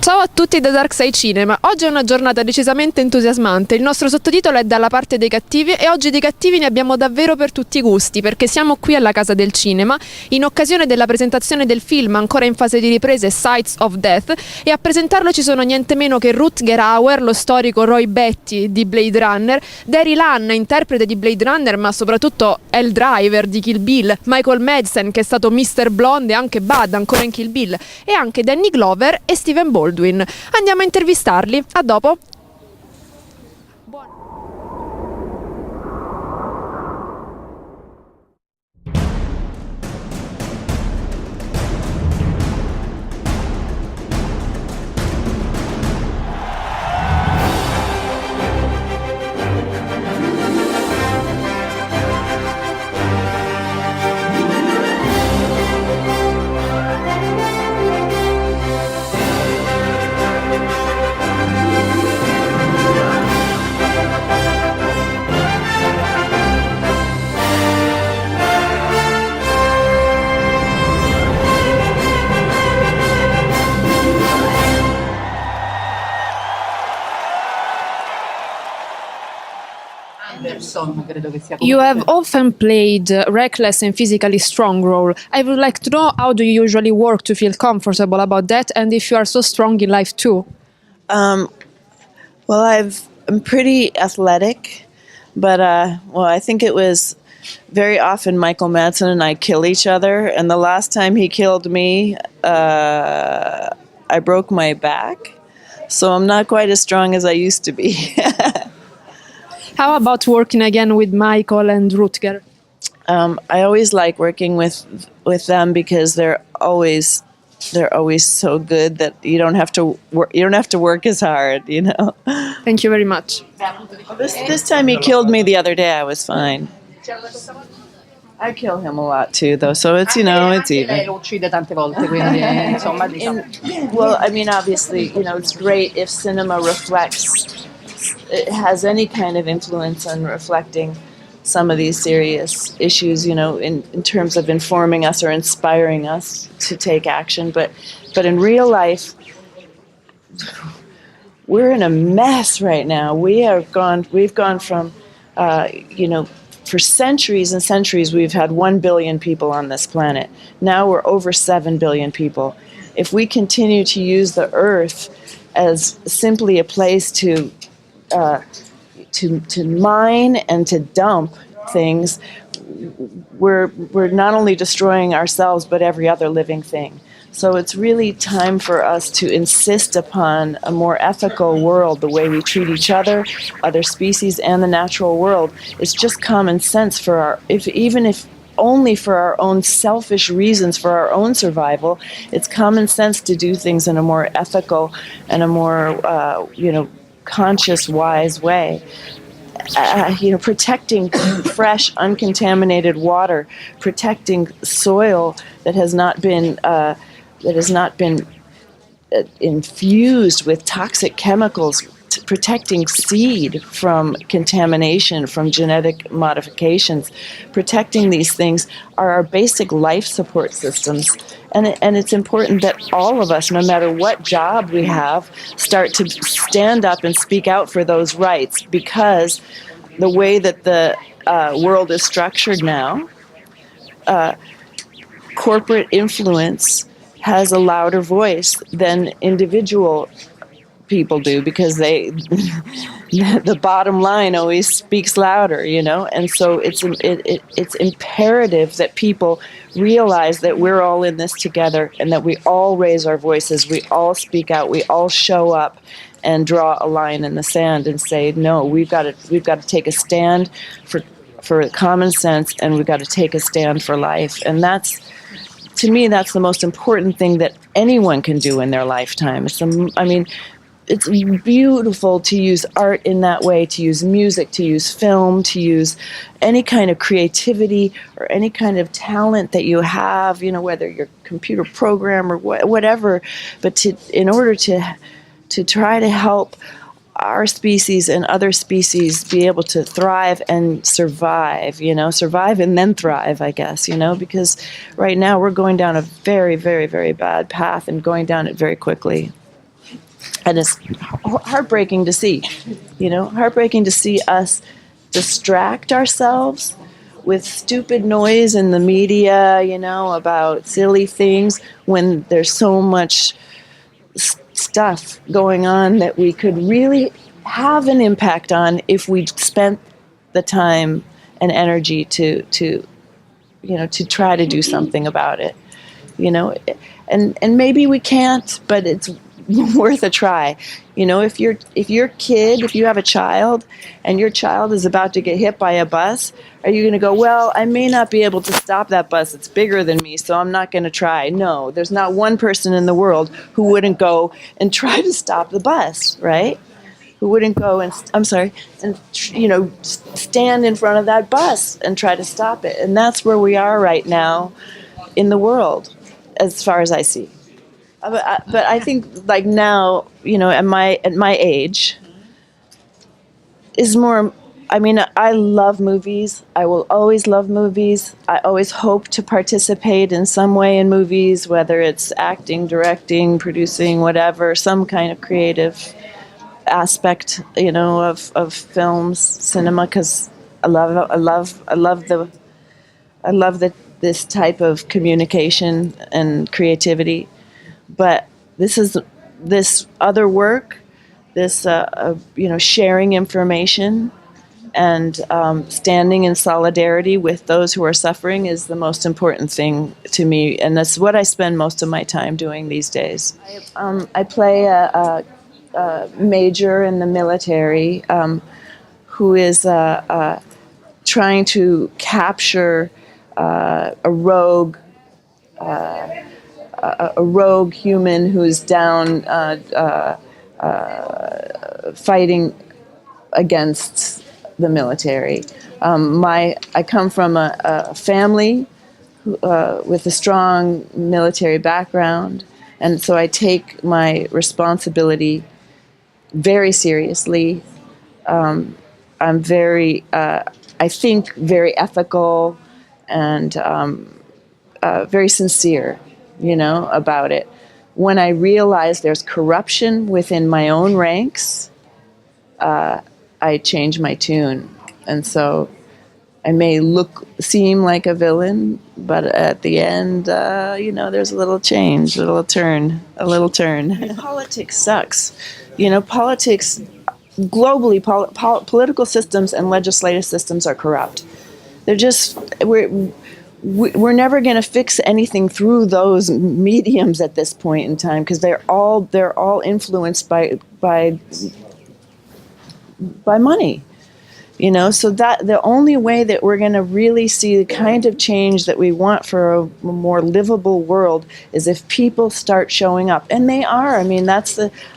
Ciao a tutti da Darkside Cinema. Oggi è una giornata decisamente entusiasmante. Il nostro sottotitolo è Dalla parte dei cattivi e oggi dei cattivi ne abbiamo davvero per tutti i gusti, perché siamo qui alla Casa del Cinema in occasione della presentazione del film ancora in fase di riprese Sights of Death, e a presentarlo ci sono niente meno che Rutger Hauer, lo storico Roy Batty di Blade Runner, Daryl Hannah, interprete di Blade Runner ma soprattutto El Driver di Kill Bill, Michael Madsen che è stato Mr. Blonde e anche Bud ancora in Kill Bill, e anche Danny Glover e Stephen Baldwin. Andiamo a intervistarli. A dopo. You have often played reckless and physically strong role. I would like to know, how do you usually work to feel comfortable about that, and if you are so strong in life too? Well, I'm pretty athletic, but I think it was very often Michael Madsen and I kill each other, and the last time he killed me, I broke my back, so I'm not quite as strong as I used to be. How about working again with Michael and Rutger? I always like working with them because they're always so good that you don't have to work as hard, you know. Thank you very much. This time he killed me the other day. I was fine. I kill him a lot too, though, so it's, you know, it's even. Lei lo uccide tante volte, quindi insomma diciamo. Well, I mean, obviously, you know, it's great if cinema reflects. It has any kind of influence on reflecting some of these serious issues, you know, in terms of informing us or inspiring us to take action. But in real life, we're in a mess right now. We've gone from, you know, for centuries and centuries we've had 1 billion people on this planet. Now we're over 7 billion people. If we continue to use the earth as simply a place to mine and to dump things, we're not only destroying ourselves but every other living thing. So it's really time for us to insist upon a more ethical world, the way we treat each other, other species, and the natural world. It's just common sense for even if only for our own selfish reasons, for our own survival. It's common sense to do things in a more ethical and a more, you know, conscious, wise way. You know, protecting fresh, uncontaminated water, protecting soil that has not been infused with toxic chemicals, protecting seed from contamination, from genetic modifications. Protecting these things are our basic life support systems. And it's important that all of us, no matter what job we have, start to stand up and speak out for those rights, because the way that the world is structured now, corporate influence has a louder voice than individual people do, because the bottom line always speaks louder, you know. And so it's imperative that people realize that we're all in this together, and that we all raise our voices, we all speak out, we all show up and draw a line in the sand and say, no, we've got to take a stand for common sense, and we've got to take a stand for life. And that's, to me, that's the most important thing that anyone can do in their lifetime. It's beautiful to use art in that way, to use music, to use film, to use any kind of creativity or any kind of talent that you have, you know, whether you're a computer programmer or whatever, but in order to try to help our species and other species be able to thrive and survive, you know, survive and then thrive, I guess, you know, because right now we're going down a very, very, very bad path and going down it very quickly. And it's heartbreaking to see, heartbreaking to see us distract ourselves with stupid noise in the media, about silly things when there's so much stuff going on that we could really have an impact on if we spent the time and energy to try to do something about it, and maybe we can't, but it's worth a try. If you have a child and your child is about to get hit by a bus, are you going to go, well, I may not be able to stop that bus, it's bigger than me, so I'm not going to try? No, there's not one person in the world who wouldn't go and try to stop the bus, right? Who wouldn't go and stand in front of that bus and try to stop it. And that's where we are right now in the world, as far as I see. But I think like now, at my age, is more. I mean, I love movies. I will always love movies. I always hope to participate in some way in movies, whether it's acting, directing, producing, whatever, some kind of creative aspect, of films, cinema, because I love this type of communication and creativity. But this other work, this sharing information and standing in solidarity with those who are suffering is the most important thing to me, and that's what I spend most of my time doing these days. I play a major in the military who is trying to capture a rogue human who's down fighting against the military. I come from a family with a strong military background, and so I take my responsibility very seriously. I'm very, I think, very ethical and very sincere, about it. When I realize there's corruption within my own ranks, I change my tune. And so I may seem like a villain, but at the end, there's a little change, a little turn. Politics sucks. Politics, globally, political systems and legislative systems are corrupt. They're just, we're never going to fix anything through those mediums at this point in time, because they're all influenced by money. So that the only way that we're going to really see the kind of change that we want for a more livable world is if people start showing up. And they are. I mean,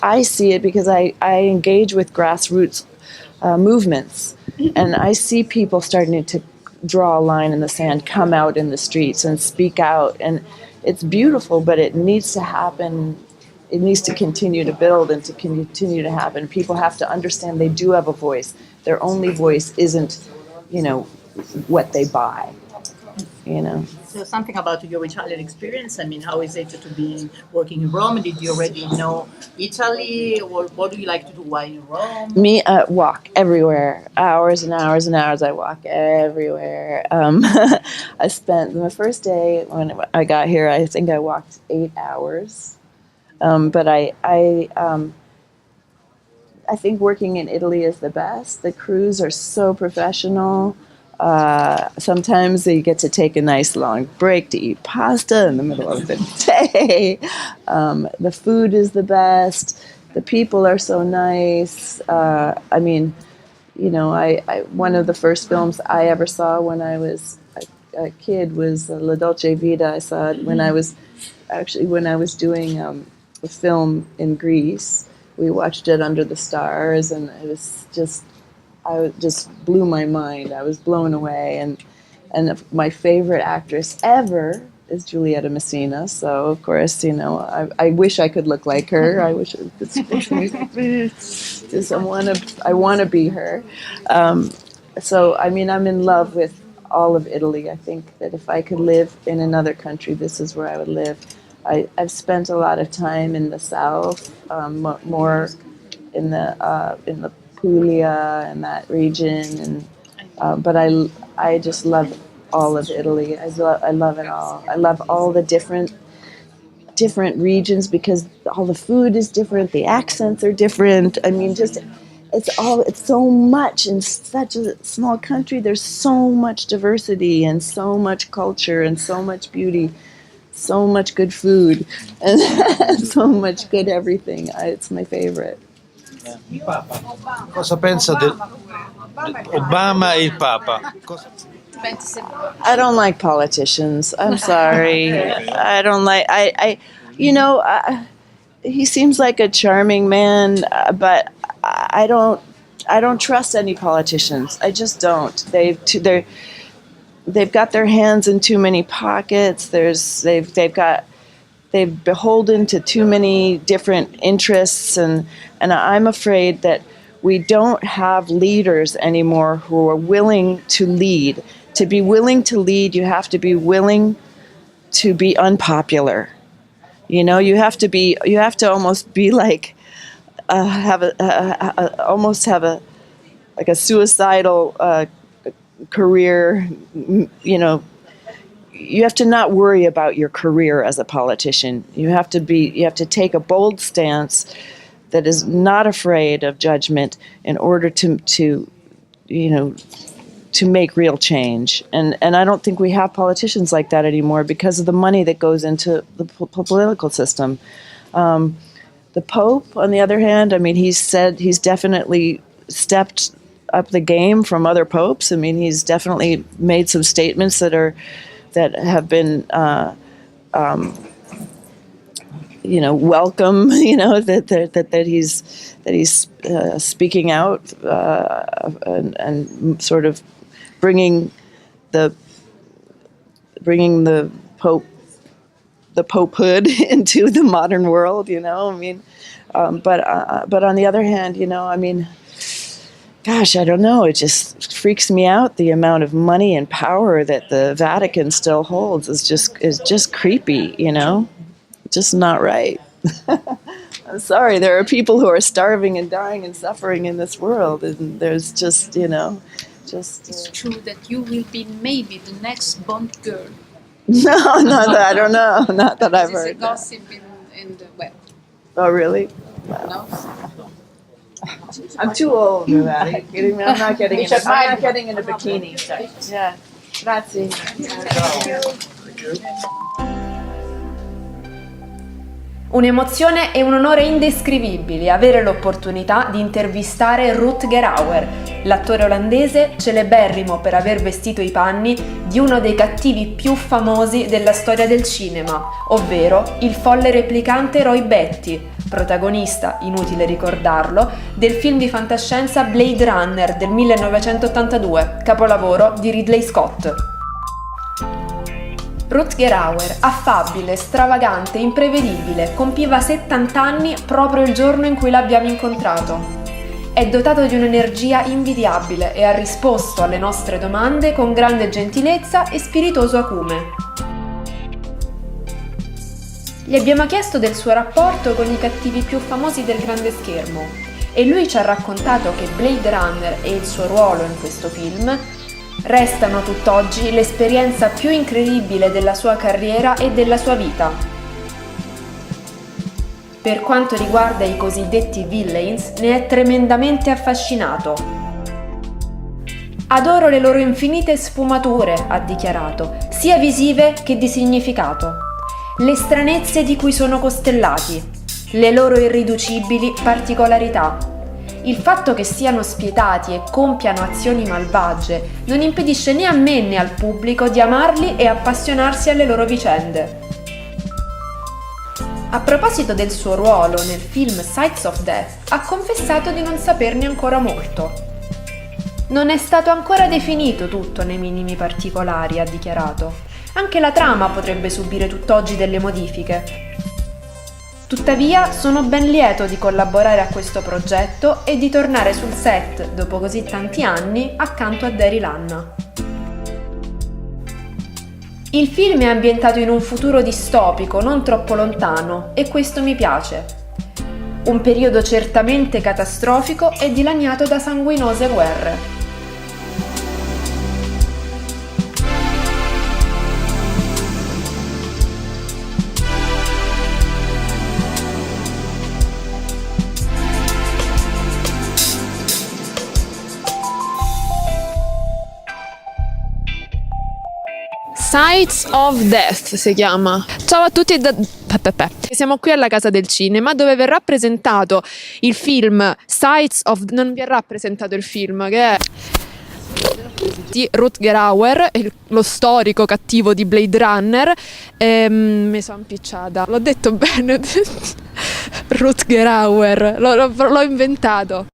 I see it because I engage with grassroots movements. And I see people starting to draw a line in the sand, come out in the streets and speak out. And it's beautiful, but it needs to happen. It needs to continue to build and to continue to happen. People have to understand they do have a voice. Their only voice isn't, what they buy, So something about your Italian experience. I mean, how is it to be working in Rome? Did you already know Italy? Or what do you like to do while in Rome? Me, walk everywhere. Hours and hours and hours I walk everywhere. I spent the first day when I got here, I think I walked 8 hours. But I think working in Italy is the best. The crews are so professional. Sometimes you get to take a nice long break to eat pasta in the middle of the day. The food is the best. The people are so nice. I mean, one of the first films I ever saw when I was a kid was La Dolce Vita. I saw it when I was doing a film in Greece. We watched it under the stars, and it was just blew my mind. I was blown away, and my favorite actress ever is Giulietta Messina. So of course, I wish I could look like her. I wish I want to be her. So I mean, I'm in love with all of Italy. I think that if I could live in another country, this is where I would live. I've spent a lot of time in the South, more in the Puglia and that region, and but I just love all of Italy. I love it all. I love all the different regions because all the food is different, the accents are different. I mean, just it's so much in such a small country. There's so much diversity and so much culture and so much beauty, so much good food, and so much good everything. It's my favorite. Il Papa. Cosa pensa del Obama e il Papa? I don't like politicians. I'm sorry. I don't like. He seems like a charming man, but I don't trust any politicians. I just don't. They've got their hands in too many pockets. They've beholden to too many different interests, and I'm afraid that we don't have leaders anymore who are willing to lead. To be willing to lead, you have to be willing to be unpopular. You know, you have to almost be like have a suicidal career. You know, you have to not worry about your career as a politician. You have to take a bold stance that is not afraid of judgment in order to make real change. And I don't think we have politicians like that anymore because of the money that goes into the political system. The Pope, on the other hand, I mean, he's definitely stepped up the game from other popes. I mean, he's definitely made some statements that have been welcome. That he's speaking out and sort of bringing the popehood into the modern world. I mean, but on the other hand, I mean, gosh, I don't know. It just freaks me out. The amount of money and power that the Vatican still holds is just creepy. Just not right. I'm sorry. There are people who are starving and dying and suffering in this world, and there's just. It's true that you will be maybe the next Bond girl. No, I don't know. Not that I've heard. This is a gossip in the web. Oh, really? Wow. No? I'm too old for that. Are you kidding me? I'm not getting in a bikini. Yeah. Grazie. Un'emozione e un onore indescrivibili avere l'opportunità di intervistare Rutger Hauer, l'attore olandese celeberrimo per aver vestito i panni di uno dei cattivi più famosi della storia del cinema, ovvero il folle replicante Roy Batty, protagonista, inutile ricordarlo, del film di fantascienza Blade Runner del 1982, capolavoro di Ridley Scott. Rutger Hauer, affabile, stravagante, imprevedibile, compiva 70 anni proprio il giorno in cui l'abbiamo incontrato. È dotato di un'energia invidiabile e ha risposto alle nostre domande con grande gentilezza e spiritoso acume. Gli abbiamo chiesto del suo rapporto con i cattivi più famosi del grande schermo e lui ci ha raccontato che Blade Runner e il suo ruolo in questo film restano tutt'oggi l'esperienza più incredibile della sua carriera e della sua vita. Per quanto riguarda i cosiddetti villains, ne è tremendamente affascinato. Adoro le loro infinite sfumature, ha dichiarato, sia visive che di significato, le stranezze di cui sono costellati, le loro irriducibili particolarità. Il fatto che siano spietati e compiano azioni malvagie non impedisce né a me né al pubblico di amarli e appassionarsi alle loro vicende. A proposito del suo ruolo nel film Sights of Death, ha confessato di non saperne ancora molto. Non è stato ancora definito tutto nei minimi particolari, ha dichiarato. Anche la trama potrebbe subire tutt'oggi delle modifiche. Tuttavia, sono ben lieto di collaborare a questo progetto e di tornare sul set, dopo così tanti anni, accanto a Daryl Hannah. Il film è ambientato in un futuro distopico, non troppo lontano, e questo mi piace. Un periodo certamente catastrofico e dilaniato da sanguinose guerre. Sights of Death si chiama. Ciao a tutti siamo qui alla Casa del Cinema dove verrà presentato il film Sights of... Non verrà presentato il film che è di Rutger Hauer, lo storico cattivo di Blade Runner. Mi sono impicciata, l'ho detto bene. Rutger Hauer, l'ho inventato.